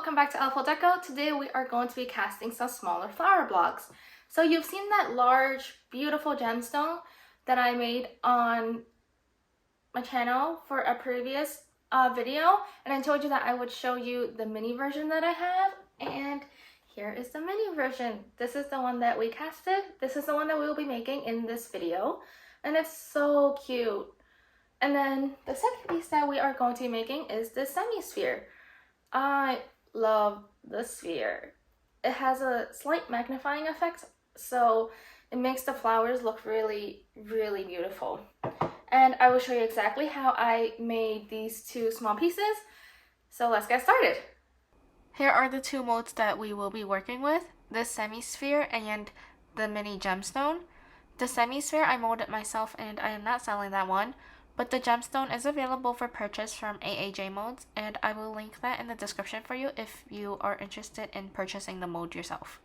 welcome back to Elful Deco. Today we are going to be casting some smaller flower blocks. So you've seen that large, beautiful gemstone that I made on my channel for a previous video, and I told you that I would show you the mini version that I have, and here is the mini version. This is the one that we casted. This is the one that we will be making in this video, and it's so cute. And then the second piece that we are going to be making is this semi-sphere. I love the sphere. It has a slight magnifying effect, so it makes the flowers look really, really beautiful. And I will show you exactly how I made these two small pieces. So let's get started. Here are the two molds that we will be working with, the semi-sphere and the mini gemstone. The semi-sphere I molded myself and I am not selling that one. But the gemstone is available for purchase from AAJ Molds, and I will link that in the description for you if you are interested in purchasing the mold yourself.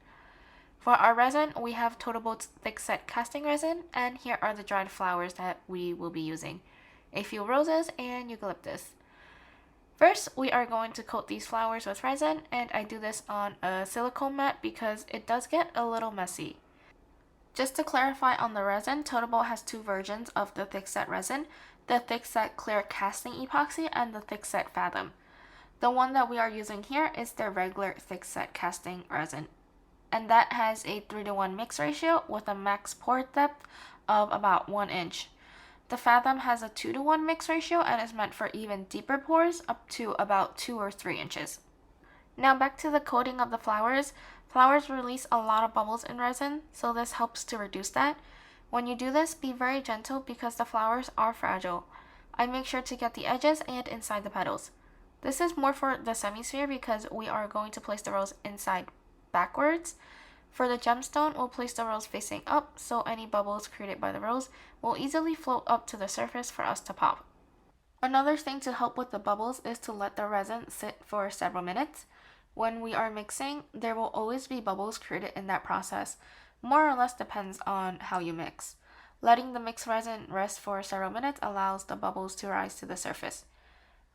For our resin, we have Total Boat's thick-set casting resin, and here are the dried flowers that we will be using. A few roses and eucalyptus. First, we are going to coat these flowers with resin, and I do this on a silicone mat because it does get a little messy. Just to clarify on the resin, Total Boat has two versions of the thick-set resin. The thick-set clear casting epoxy and the thick-set fathom. The one that we are using here is the regular thick-set casting resin, and that has a 3:1 mix ratio with a max pour depth of about 1 inch. The fathom has a 2:1 mix ratio and is meant for even deeper pours up to about 2 or 3 inches. Now back to the coating of the flowers. Flowers release a lot of bubbles in resin, so this helps to reduce that. When you do this, be very gentle because the flowers are fragile. I make sure to get the edges and inside the petals. This is more for the semi-sphere because we are going to place the rose inside backwards. For the gemstone, we'll place the rose facing up so any bubbles created by the rose will easily float up to the surface for us to pop. Another thing to help with the bubbles is to let the resin sit for several minutes. When we are mixing, there will always be bubbles created in that process. More or less depends on how you mix. Letting the mixed resin rest for several minutes allows the bubbles to rise to the surface.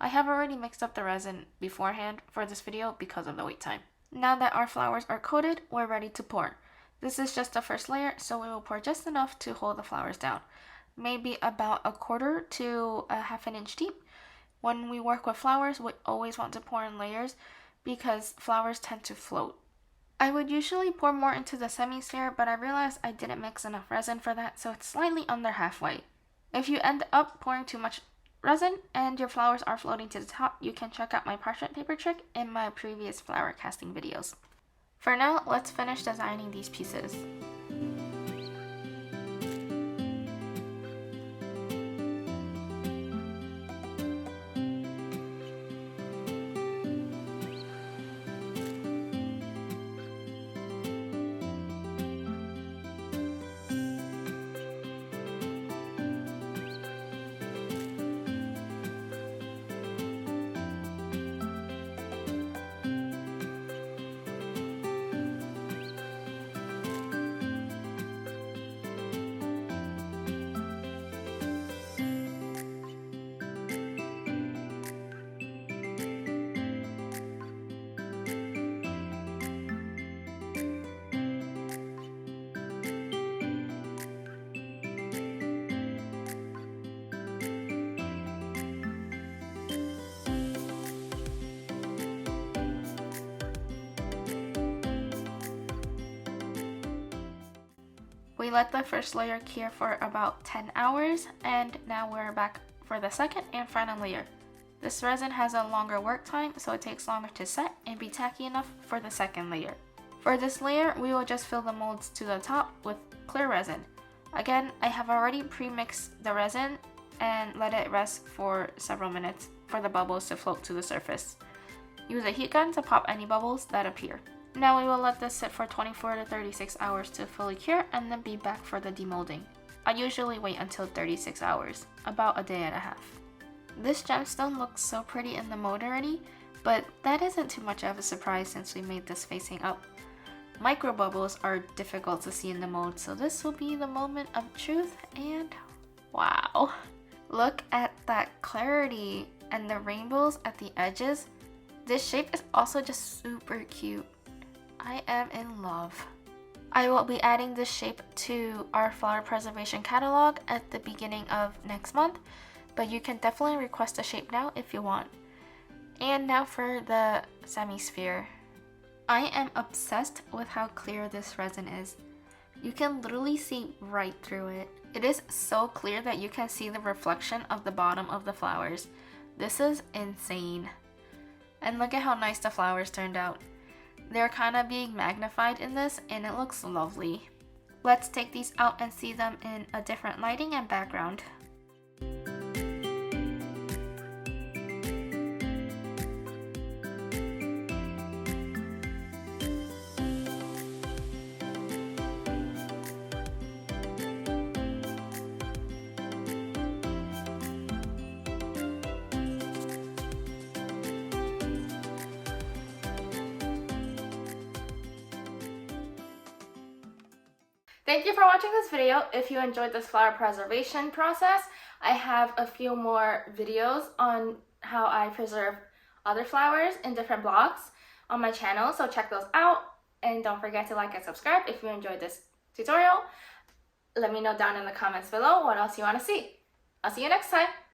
I have already mixed up the resin beforehand for this video because of the wait time. Now that our flowers are coated, we're ready to pour. This is just the first layer, so we will pour just enough to hold the flowers down. Maybe about 1/4 to 1/2 inch deep. When we work with flowers, we always want to pour in layers because flowers tend to float. I would usually pour more into the semi-sphere, but I realized I didn't mix enough resin for that, so it's slightly under halfway. If you end up pouring too much resin and your flowers are floating to the top, you can check out my parchment paper trick in my previous flower casting videos. For now, let's finish designing these pieces. We let the first layer cure for about 10 hours, and now we're back for the second and final layer. This resin has a longer work time, so it takes longer to set and be tacky enough for the second layer. For this layer, we will just fill the molds to the top with clear resin. Again, I have already pre-mixed the resin and let it rest for several minutes for the bubbles to float to the surface. Use a heat gun to pop any bubbles that appear. Now we will let this sit for 24 to 36 hours to fully cure and then be back for the demolding. I usually wait until 36 hours, about a day and a half. This gemstone looks so pretty in the mold already, but that isn't too much of a surprise since we made this facing up. Micro bubbles are difficult to see in the mold, so this will be the moment of truth, and wow! Look at that clarity and the rainbows at the edges. This shape is also just super cute. I am in love. I will be adding this shape to our flower preservation catalog at the beginning of next month, but you can definitely request a shape now if you want. And now for the semi-sphere. I am obsessed with how clear this resin is. You can literally see right through it. It is so clear that you can see the reflection of the bottom of the flowers. This is insane. And look at how nice the flowers turned out. They're kind of being magnified in this and it looks lovely. Let's take these out and see them in a different lighting and background. Thank you for watching this video. If you enjoyed this flower preservation process, I have a few more videos on how I preserve other flowers in different blocks on my channel, so check those out. And don't forget to like and subscribe if you enjoyed this tutorial. Let me know down in the comments below what else you want to see. I'll see you next time.